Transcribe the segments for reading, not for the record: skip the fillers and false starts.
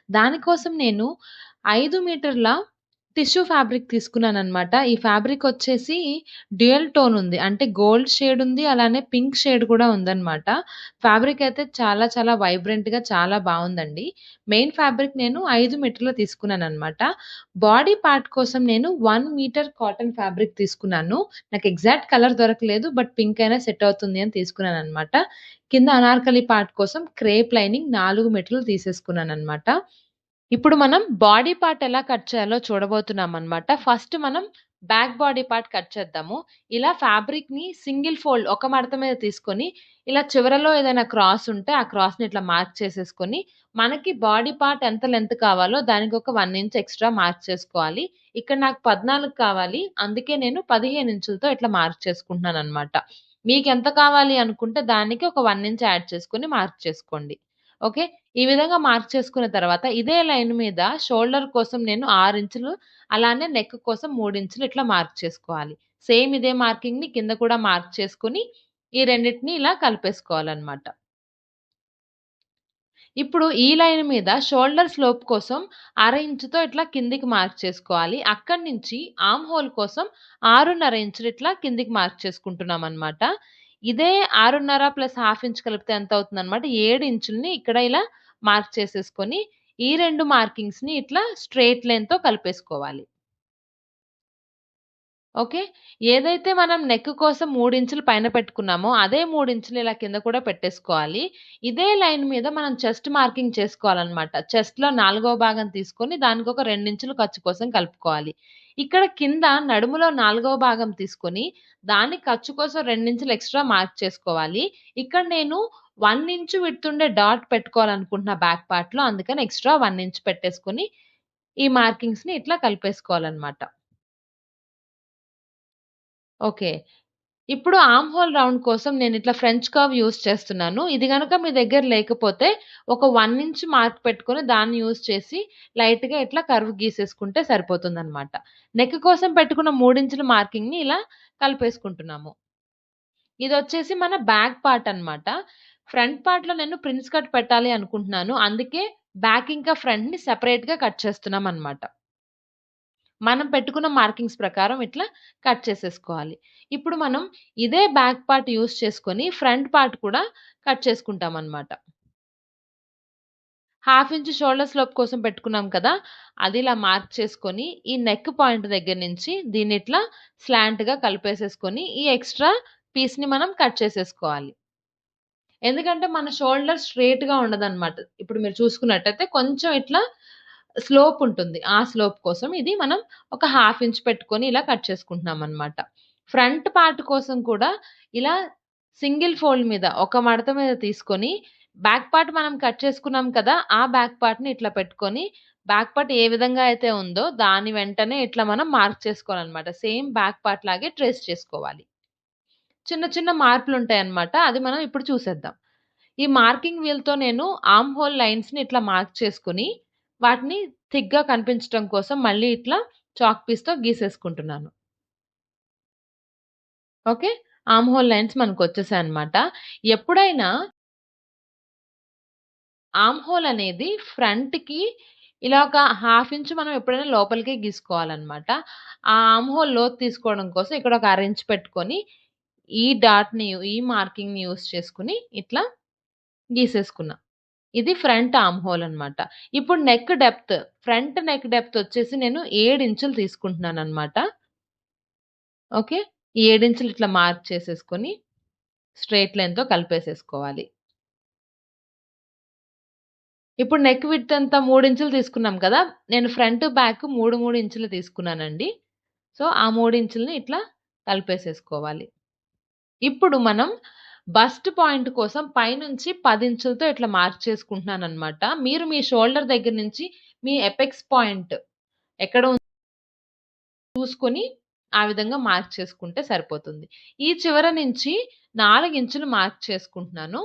దానికోసం నేను 5 మీటర్ల టిష్యూ ఫ్యాబ్రిక్ తీసుకున్నాననమాట. ఈ ఫ్యాబ్రిక్ వచ్చేసి డ్యూయల్ టోన్ ఉంది. అంటే గోల్డ్ షేడ్ ఉంది. అలానే పింక్ షేడ్ కూడా ఉందనమాట. ఫ్యాబ్రిక్ అయితే చాలా చాలా వైబ్రెంట్‌గా చాలా బావుందండి. మెయిన్ ఫ్యాబ్రిక్ నేను 5 మీటర్లు తీసుకున్నాననమాట. బాడీ పార్ట్ కోసం నేను 1 మీటర్ కాటన్ ఫ్యాబ్రిక్ తీసుకున్నాను. నాకు ఎగ్జాక్ట్ కలర్ దొరకలేదు. బట్ పింక్ అయినా సెట్ అవుతుంది అని తీసుకున్నాననమాట. కింద అనార్కలి పార్ట్ కోసం క్రేప్ లైనింగ్ 4 మీటర్లు తీసేసుకున్నాననమాట. ఇప్పుడు మనం బాడీ పార్ట్ ఎలా కట్ చేయాలో చూడబోతున్నామనమాట. ఫస్ట్ మనం బ్యాక్ బాడీ పార్ట్ కట్ చేద్దాము. ఇలా ఫ్యాబ్రిక్‌ని సింగిల్ ఫోల్డ్ ఒక మడత మీద తీసుకొని, ఇలా చివరలో ఏదైనా క్రాస్ ఉంటే ఆ క్రాస్‌ని ఇట్లా మార్క్ చేసేసుకొని, మనకి బాడీ పార్ట్ ఎంత లెంత్ కావాలో దానికొక 1 ఇంచ్ ఎక్స్‌ట్రా మార్క్ చేసుకోవాలి. ఇక్కడ నాకు 14 కావాలి. అందుకే నేను 15 ఇంచులతో ఇట్లా మార్క్ చేసుకుంటున్నాననమాట. మీకెంత కావాలి అనుకుంటే దానికి ఒక 1 ఇంచ్ యాడ్ చేసుకొని మార్క్ చేసుకోండి. ఓకే. ఈ విధంగా మార్క్ చేసుకున్న తర్వాత ఇదే లైన్ మీద షోల్డర్ కోసం నేను 6 ఇంచులు, అలానే నెక్ కోసం 3 ఇంచులు ఇట్లా మార్క్ చేసుకోవాలి. సేమ్ ఇదే మార్కింగ్‌ని కింద కూడా మార్క్ చేసుకొని, ఈ రెండిటిని ఇలా కలిపేసుకోవాలనమాట. ఇప్పుడు ఈ లైన్ మీద షోల్డర్ స్లోప్ కోసం అర ఇంచుతో ఇట్లా కిందికి మార్క్ చేసుకోవాలి. అక్కడి నుంచి ఆర్మ్ హోల్ కోసం 6.5 ఇంచులు ఇట్లా కిందికి మార్క్ చేసుకుంటున్నామనమాట. ఇదే 6.5 ప్లస్ హాఫ్ ఇంచ్ కలిపితే ఎంతవుతుందనమాట 7 ఇంచుల్ని ఇక్కడ ఇలా మార్క్ చేసేసుకొని, ఈ 2 మార్కింగ్స్‌ని ఇట్లా స్ట్రెయిట్ లైన్‌తో కలిపేసుకోవాలి. ఓకే. ఏదైతే మనం నెక్ కోసం 3 ఇంచులు పైన పెట్టుకున్నామో, అదే 3 ఇంచులు ఇలా కింద కూడా పెట్టేసుకోవాలి. ఇదే లైన్ మీద మనం చెస్ట్ మార్కింగ్ చేసుకోవాలనమాట. చెస్ట్‌లో నాలుగవ భాగం తీసుకొని దానికొక 2 ఇంచులు ఖర్చు కోసం కలుపుకోవాలి. ఇక్కడ కింద నడుములో నాలుగవ భాగం తీసుకొని, దానికి ఖర్చు కోసం 2 ఇంచులు ఎక్స్‌ట్రా మార్క్ చేసుకోవాలి. ఇక్కడ నేను 1 ఇంచు విడ్త్ ఉండే డాట్ పెట్టుకోవాలనుకుంటున్నా బ్యాక్ పార్ట్‌లో. అందుకని ఎక్స్‌ట్రా 1 ఇంచ్ పెట్టేసుకొని, ఈ మార్కింగ్స్‌ని ఇట్లా కలిపేసుకోవాలనమాట. ఓకే. ఇప్పుడు ఆర్మ్ హోల్ రౌండ్ కోసం నేనిట్లా ఫ్రెంచ్ కర్వ్ యూజ్ చేస్తున్నాను. ఇది గనక మీ దగ్గర లేకపోతే ఒక 1 ఇంచ్ మార్క్ పెట్టుకొని దాన్ని యూజ్ చేసి లైట్‌గా ఇట్లా కర్వ్ గీసేసుకుంటే సరిపోతుందనమాట. నెక్ కోసం పెట్టుకున్న 3 ఇంచుల మార్కింగ్‌ని ఇలా కలిపేసుకుంటున్నాము. ఇదొచ్చేసి మన బ్యాక్ పార్ట్ అనమాట. ఫ్రంట్ పార్ట్‌లో నేను ప్రిన్స్ కట్ పెట్టాలి అనుకుంటున్నాను. అందుకే బ్యాక్ ఇంకా ఫ్రంట్‌ని సెపరేట్‌గా కట్ చేస్తున్నామనమాట. మనం పెట్టుకున్న మార్కింగ్స్ ప్రకారం ఇట్లా కట్ చేసేసుకోవాలి. ఇప్పుడు మనం ఇదే బ్యాక్ పార్ట్ యూజ్ చేసుకొని ఫ్రంట్ పార్ట్ కూడా కట్ చేసుకుంటామనమాట. హాఫ్ ఇంచ్ షోల్డర్ స్లోప్ కోసం పెట్టుకున్నాం కదా! అది ఇలా మార్క్ చేసుకొని, ఈ నెక్ పాయింట్ దగ్గర నుంచి దీన్నిట్లా స్లాంట్‌గా కలిపేసేసుకొని, ఈ ఎక్స్‌ట్రా పీస్‌ని మనం కట్ చేసేసుకోవాలి. ఎందుకంటే మన షోల్డర్ స్ట్రెయిట్‌గా ఉండదనమాట. ఇప్పుడు మీరు చూసుకున్నట్టయితే కొంచెం ఇట్లా స్లోప్ ఉంటుంది. ఆ స్లోప్ కోసం ఇది మనం ఒక హాఫ్ ఇంచ్ పెట్టుకొని ఇలా కట్ చేసుకుంటున్నామనమాట. ఫ్రంట్ పార్ట్ కోసం కూడా ఇలా సింగిల్ ఫోల్డ్ మీద ఒక మడత మీద తీసుకొని బ్యాక్ పార్ట్ మనం కట్ చేసుకున్నాం కదా! ఆ బ్యాక్ పార్ట్‌ని ఇట్లా పెట్టుకొని బ్యాక్ పార్ట్ ఏ విధంగా అయితే ఉందో దాని వెంటనే ఇట్లా మనం మార్క్ చేసుకోవాలనమాట. సేమ్ బ్యాక్ పార్ట్ లాగే ట్రేస్ చేసుకోవాలి. చిన్న చిన్న మార్పులుంటాయన్నమాట. అది మనం ఇప్పుడు చూసేద్దాం. ఈ మార్కింగ్ వీల్‌తో నేను ఆర్మ్ హోల్ లైన్స్‌ని ఇట్లా మార్క్ చేసుకొని, వాటిని థిక్‌గా కనిపించటం కోసం మళ్ళీ ఇట్లా చాక్ పీస్‌తో గీసేసుకుంటున్నాను. ఓకే. ఆర్మ్ హోల్ లైన్స్ మనకొచ్చేసాయన్నమాట. ఎప్పుడైనా ఆర్మ్ హోల్ అనేది ఫ్రంట్‌కి ఇలా ఒక హాఫ్ ఇంచ్ మనం ఎప్పుడైనా లోపలికే గీసుకోవాలన్నమాట. ఆ ఆర్మ్ హోల్ లోతు తీసుకోవడం కోసం ఇక్కడ ఒక అర ఇంచ్ పెట్టుకొని, ఈ డాట్‌ని ఈ మార్కింగ్‌ని యూజ్ చేసుకొని ఇట్లా గీసేసుకున్నా. ఇది ఫ్రంట్ ఆర్మ్ హోల్ అన్నమాట. ఇప్పుడు neck depth, front neck depth వచ్చేసి నేను 7 ఇంచులు తీసుకుంటున్నానన్నమాట. ఓకే. ఈ 7 ఇంచులు ఇట్లా మార్క్ చేసేసుకొని స్ట్రెయిట్ లైన్‌తో కలిపేసేసుకోవాలి. ఇప్పుడు నెక్ విడ్త్ ఎంత 3 ఇంచులు తీసుకున్నాం కదా! నేను ఫ్రంట్, బ్యాక్ 3 ఇంచులు తీసుకున్నానండి. సో, ఆ 3 ఇంచులని ఇట్లా కలిపేసేసుకోవాలి. ఇప్పుడు మనం బస్ట్ పాయింట్ కోసం పైనుంచి 10 ఇంచులతో ఇట్లా మార్క్ చేసుకుంటున్నానన్నమాట. మీరు మీ షోల్డర్ దగ్గర నుంచి మీ ఎపెక్స్ పాయింట్ ఎక్కడ చూసుకొని ఆ విధంగా మార్క్ చేసుకుంటే సరిపోతుంది. ఈ చివర నుంచి 4 ఇంచులు మార్క్ చేసుకుంటున్నాను.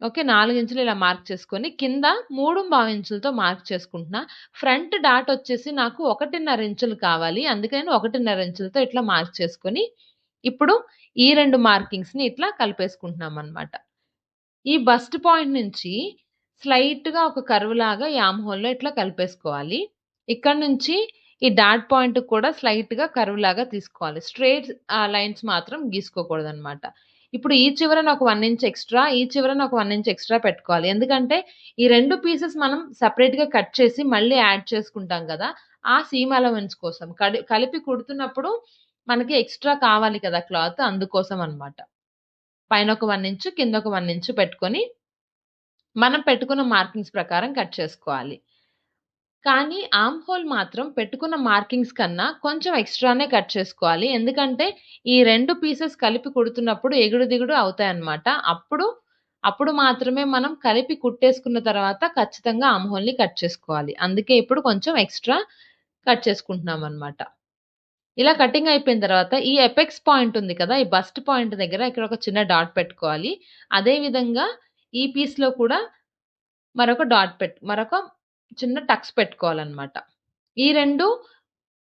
ఓకే. 4 ఇంచులు ఇలా మార్క్ చేసుకొని కింద 3.25 ఇంచులతో మార్క్ చేసుకుంటున్నా. ఫ్రంట్ డాట్ వచ్చేసి నాకు 1.5 ఇంచులు కావాలి. అందుకని 1.5 ఇంచులతో ఇట్లా మార్క్ చేసుకొని, ఇప్పుడు ఈ 2 మార్కింగ్స్‌ని ఇట్లా కలిపేసుకుంటున్నామనమాట. ఈ బస్ట్ పాయింట్ నుంచి స్లైట్‌గా ఒక కర్వ్‌లాగా ఈ ఆర్మ్ హోల్‌లో ఇట్లా కలిపేసుకోవాలి. ఇక్కడి నుంచి ఈ డాట్ పాయింట్‌కి కూడా స్లైట్‌గా కర్వ్‌లాగా తీసుకోవాలి. స్ట్రెయిట్ లైన్స్ మాత్రం గీసుకోకూడదనమాట. ఇప్పుడు ఈ చివరన ఒక 1 ఇంచ్ ఎక్స్‌ట్రా, ఈ చివరన ఒక 1 ఇంచ్ ఎక్స్‌ట్రా పెట్టుకోవాలి. ఎందుకంటే ఈ 2 పీసెస్ మనం సెపరేట్‌గా కట్ చేసి మళ్ళీ యాడ్ చేసుకుంటాం గదా! ఆ సీమ్ అలవెన్స్ కోసం. కలిపి కుడుతున్నప్పుడు మనకి ఎక్స్‌ట్రా కావాలి కదా క్లాత్ అందుకోసం అన్నమాట. పైన ఒక 1 ఇంచు, కింద ఒక 1 ఇంచు పెట్టుకొని మనం పెట్టుకున్న మార్కింగ్స్ ప్రకారం కట్ చేసుకోవాలి. కానీ ఆర్మ్ హోల్ మాత్రం పెట్టుకున్న మార్కింగ్స్ కన్నా కొంచెం ఎక్స్‌ట్రానే కట్ చేసుకోవాలి. ఎందుకంటే ఈ 2 పీసెస్ కలిపి కుడుతున్నప్పుడు ఎగుడు దిగుడు అవుతాయన్నమాట. అప్పుడు మాత్రమే మనం కలిపి కుట్టేసుకున్న తర్వాత ఖచ్చితంగా ఆర్మ్ హోల్‌ని కట్ చేసుకోవాలి. అందుకే ఇప్పుడు కొంచెం ఎక్స్‌ట్రా కట్ చేసుకుంటున్నామన్నమాట. ఇలా కటింగ్ అయిపోయిన తర్వాత ఈ ఎపెక్స్ పాయింట్ ఉంది కదా! ఈ బస్ట్ పాయింట్ దగ్గర ఇక్కడ ఒక చిన్న డాట్ పెట్టుకోవాలి. అదే విధంగా ఈ పీస్‌లో కూడా మరొక చిన్న టక్స్ పెట్టుకోవాలన్నమాట. ఈ 2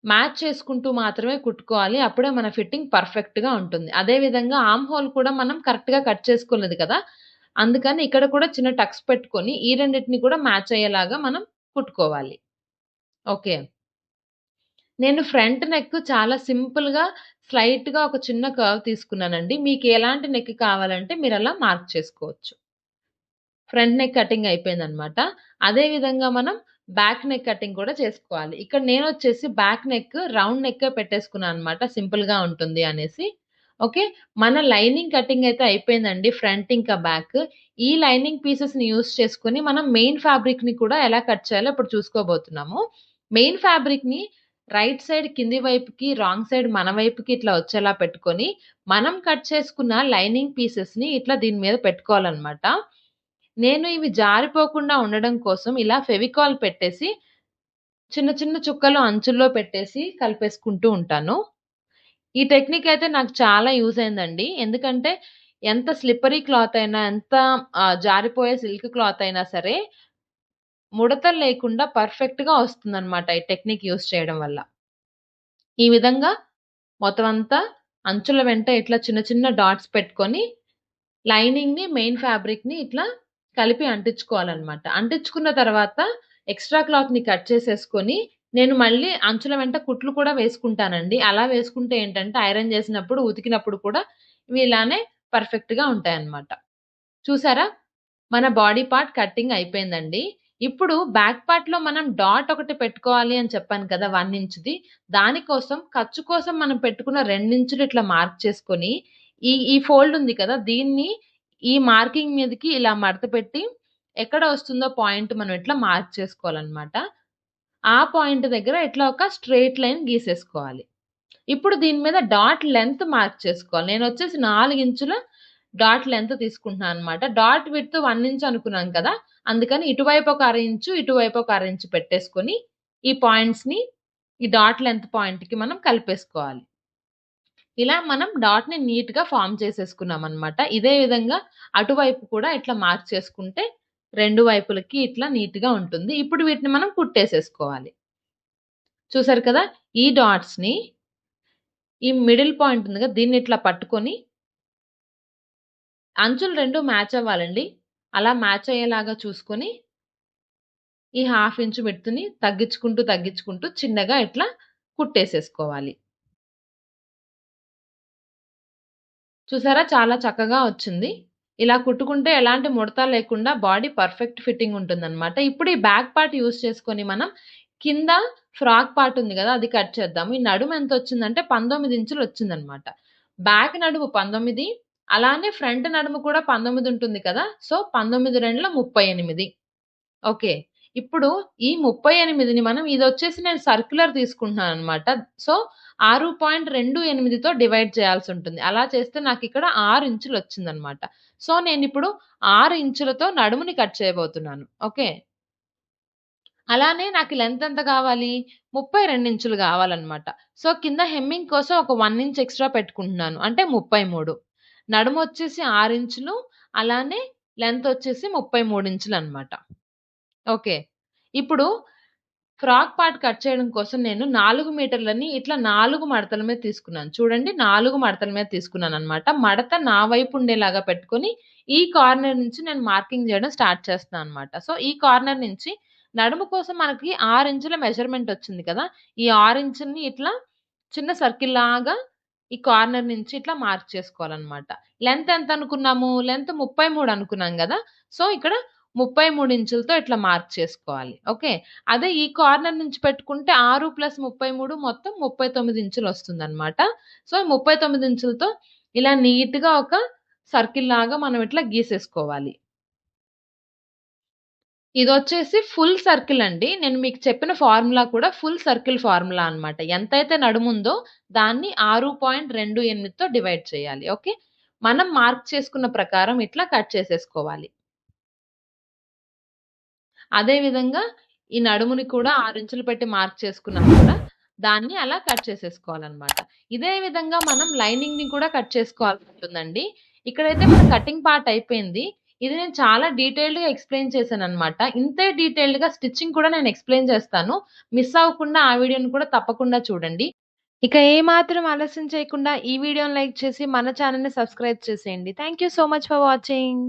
మ్యాచ్ చేసుకుంటూ మాత్రమే కుట్టుకోవాలి. అప్పుడే మన ఫిట్టింగ్ పర్ఫెక్ట్‌గా ఉంటుంది. అదే విధంగా ఆర్మ్ హోల్ కూడా మనం కరెక్ట్‌గా కట్ చేసుకోలేదు కదా! అందుకని ఇక్కడ కూడా చిన్న టక్స్ పెట్టుకొని ఈ రెండిటిని కూడా మ్యాచ్ అయ్యేలాగా మనం కుట్టుకోవాలి. ఓకే. నేను ఫ్రంట్ నెక్ చాలా సింపుల్‌గా స్లైట్‌గా ఒక చిన్న కర్వ్ తీసుకున్నానండి. మీకు ఎలాంటి నెక్ కావాలంటే మీరలా మార్క్ చేసుకోవచ్చు. ఫ్రంట్ నెక్ కటింగ్ అయిపోయిందనమాట. అదే విధంగా మనం బ్యాక్ నెక్ కటింగ్ కూడా చేసుకోవాలి. ఇక్కడ నేనొచ్చేసి బ్యాక్ నెక్ రౌండ్ నెక్కే పెట్టేసుకున్నాననమాట. సింపుల్‌గా ఉంటుంది అనేసి. ఓకే. మన లైనింగ్ కటింగ్ అయితే అయిపోయిందండి. ఫ్రంట్ ఇంకా బ్యాక్. ఈ లైనింగ్ పీసెస్‌ని యూజ్ చేసుకొని మనం మెయిన్ ఫ్యాబ్రిక్‌ని కూడా ఎలా కట్ చేయాలో ఇప్పుడు చూసుకోబోతున్నాము. మెయిన్ ఫ్యాబ్రిక్‌ని రైట్ సైడ్ కింది వైపుకి, రాంగ్ సైడ్ మన వైపుకి ఇట్లా వచ్చేలా పెట్టుకొని, మనం కట్ చేసుకున్న లైనింగ్ పీసెస్‌ని ఇట్లా దీని మీద పెట్టుకోవాలనమాట. నేను ఇవి జారిపోకుండా ఉండడం కోసం ఇలా ఫెవికాల్ పెట్టేసి, చిన్న చిన్న చుక్కలు అంచుల్లో పెట్టేసి కలిపేసుకుంటూ ఉంటాను. ఈ టెక్నిక్ అయితే నాకు చాలా యూజ్ అయిందండి. ఎందుకంటే ఎంత స్లిప్పరీ క్లాత్ అయినా, ఎంత జారిపోయే సిల్క్ క్లాత్ అయినా సరే, ముడతలు లేకుండా పర్ఫెక్ట్‌గా వస్తుందన్నమాట ఈ టెక్నిక్ యూజ్ చేయడం వల్ల. ఈ విధంగా మొత్తం అంతా అంచుల వెంట ఇట్లా చిన్న చిన్న డాట్స్ పెట్టుకొని లైనింగ్‌ని, మెయిన్ ఫ్యాబ్రిక్‌ని ఇట్లా కలిపి అంటించుకోవాలనమాట. అంటించుకున్న తర్వాత ఎక్స్‌ట్రా క్లాత్‌ని కట్ చేసేసుకొని, నేను మళ్ళీ అంచుల వెంట కుట్లు కూడా వేసుకుంటానండి. అలా వేసుకుంటే ఏంటంటే, ఐరన్ చేసినప్పుడు, ఉతికినప్పుడు కూడా ఇవి ఇలానే పర్ఫెక్ట్‌గా ఉంటాయన్నమాట. చూసారా? మన బాడీ పార్ట్ కటింగ్ అయిపోయిందండి. ఇప్పుడు బ్యాక్ పార్ట్‌లో మనం డాట్ ఒకటి పెట్టుకోవాలి అని చెప్పాను కదా! 1 ఇంచ్‌ది. దానికోసం ఖర్చు కోసం మనం పెట్టుకున్న 2 ఇంచులు ఇట్లా మార్క్ చేసుకొని, ఈ ఫోల్డ్ ఉంది కదా! దీన్ని ఈ మార్కింగ్ మీదకి ఇలా మడత పెట్టి, ఎక్కడ వస్తుందో పాయింట్ మనం ఇట్లా మార్క్ చేసుకోవాలనమాట. ఆ పాయింట్ దగ్గర ఇట్లా ఒక స్ట్రెయిట్ లైన్ గీసేసుకోవాలి. ఇప్పుడు దీని మీద డాట్ లెంత్ మార్క్ చేసుకోవాలి. నేనొచ్చేసి 4 ఇంచుల డాట్ లెంత్ తీసుకుంటున్నాననమాట. డాట్ విడ్త్ 1 ఇంచ్ అనుకున్నాను కదా! అందుకని ఇటువైపు ఒక అర ఇంచు, ఇటువైపు ఒక అర ఇంచు పెట్టేసుకొని, ఈ పాయింట్స్‌ని ఈ డాట్ లెంత్ పాయింట్‌కి మనం కలిపేసుకోవాలి. ఇలా మనం డాట్‌ని నీట్‌గా ఫార్మ్ చేసేసుకున్నామనమాట. ఇదే విధంగా అటువైపు కూడా ఇట్లా మార్క్ చేసుకుంటే 2 వైపులకి ఇట్లా నీట్‌గా ఉంటుంది. ఇప్పుడు వీటిని మనం కుట్టేసేసుకోవాలి. చూసారు కదా! ఈ డాట్స్‌ని ఈ మిడిల్ పాయింట్ ఉంది కదా! దీన్ని ఇట్లా పట్టుకొని అంచులు 2 మ్యాచ్ అవ్వాలండి. అలా మ్యాచ్ అయ్యేలాగా చూసుకొని, ఈ హాఫ్ ఇంచ్ విడ్త్‌ని తగ్గించుకుంటూ చిన్నగా ఇట్లా కుట్టేసేసుకోవాలి. చూసారా? చాలా చక్కగా వచ్చింది. ఇలా కుట్టుకుంటే ఎలాంటి ముడత లేకుండా బాడీ పర్ఫెక్ట్ ఫిట్టింగ్ ఉంటుందనమాట. ఇప్పుడు ఈ బ్యాక్ పార్ట్ యూజ్ చేసుకొని మనం కింద ఫ్రాక్ పార్ట్ ఉంది గదా! అది కట్ చేద్దాము. ఈ నడుము ఎంతొచ్చిందంటే 19 ఇంచులొచ్చిందనమాట. బ్యాక్ నడుము 19 అలానే ఫ్రంట్ నడుము కూడా 19 ఉంటుంది కదా! సో, 19 రెండ్ల 38. ఓకే. ఇప్పుడు ఈ 38ని మనం ఇదొచ్చేసి నేను సర్క్యులర్ తీసుకుంటున్నాననమాట. సో, 6.28తో డివైడ్ చేయాల్సుంటుంది. అలా చేస్తే నాకిక్కడ 6 ఇంచులొచ్చిందనమాట. సో, నేనిప్పుడు 6 ఇంచులతో నడుముని కట్ చేయబోతున్నాను. ఓకే. అలానే నాకు లెంత్ ఎంత కావాలి? 32 ఇంచులు గావాలనమాట. సో, కింద హెమ్మింగ్ కోసం ఒక 1 ఇంచ్ ఎక్స్‌ట్రా పెట్టుకుంటున్నాను. అంటే 33. నడుమొచ్చేసి 6 ఇంచులు, అలానే లెంత్ వచ్చేసి 33 ఇంచులనమాట. ఓకే. ఇప్పుడు ఫ్రాక్ పార్ట్ కట్ చేయడం కోసం నేను 4 మీటర్లని ఇట్లా 4 మడతల మీద తీసుకున్నాను. చూడండి 4 మడతల మీద తీసుకున్నాననమాట. మడత నా వైపు ఉండేలాగా పెట్టుకొని, ఈ కార్నర్ నుంచి నేను మార్కింగ్ జేయడం స్టార్ట్ చేస్తున్నాననమాట. సో, ఈ కార్నర్ నుంచి నడుము కోసం మనకి 6 ఇంచుల మెజర్‌మెంట్ వచ్చింది కదా! ఈ 6 ఇంచుల్ని ఇట్లా చిన్న సర్కిల్‌లాగా ఈ కార్నర్ నుంచి ఇట్లా మార్క్ చేసుకోవాలనమాట. లెంత్ ఎంత అనుకున్నాము? లెంత్ 33 అనుకున్నాం గదా! సో, ఇక్కడ 33 ఇంచులతో ఇట్లా మార్క్ చేసుకోవాలి. ఓకే. అదే ఈ కార్నర్ నుంచి పెట్టుకుంటే 6 + 33 మొత్తం 39 ఇంచులొస్తుందనమాట. సో, 39 ఇంచులతో ఇలా నీట్‌గా ఒక సర్కిల్‌లాగా మనం ఇట్లా గీసేసుకోవాలి. ఇదొచ్చేసి ఫుల్ సర్కిల్ అండి. నేను మీకు చెప్పిన ఫార్ములా కూడా ఫుల్ సర్కిల్ ఫార్ములా అన్నమాట. ఎంతైతే నడుముందో దాన్ని 6.28తో డివైడ్ చేయాలి. ఓకే. మనం మార్క్ చేసుకున్న ప్రకారం ఇట్లా కట్ చేసేసుకోవాలి. అదే విధంగా ఈ నడుముని కూడా 6 ఇంచులు పెట్టి మార్క్ చేసుకున్నాం కదా! దాన్ని అలా కట్ చేసేసుకోవాలన్నమాట. ఇదే విధంగా మనం లైనింగ్‌ని కూడా కట్ చేసుకోవాల్సి ఉంటుందండి. ఇక్కడైతే మన కటింగ్ పార్ట్ అయిపోయింది. ఇది నేను చాలా డీటెయిల్డ్‌గా ఎక్స్‌ప్లెయిన్ చేశానన్నమాట. ఇంతే డీటెయిల్డ్‌గా స్టిచ్చింగ్ కూడా నేను ఎక్స్‌ప్లెయిన్ చేస్తాను. మిస్ అవ్వకుండా ఆ వీడియోని కూడా తప్పకుండా చూడండి. ఇక ఏమాత్రం ఆలస్యం చేయకుండా ఈ వీడియోని లైక్ చేసి మన ఛానెల్‌ని సబ్స్క్రైబ్ చేసేయండి. Thank you so much for watching.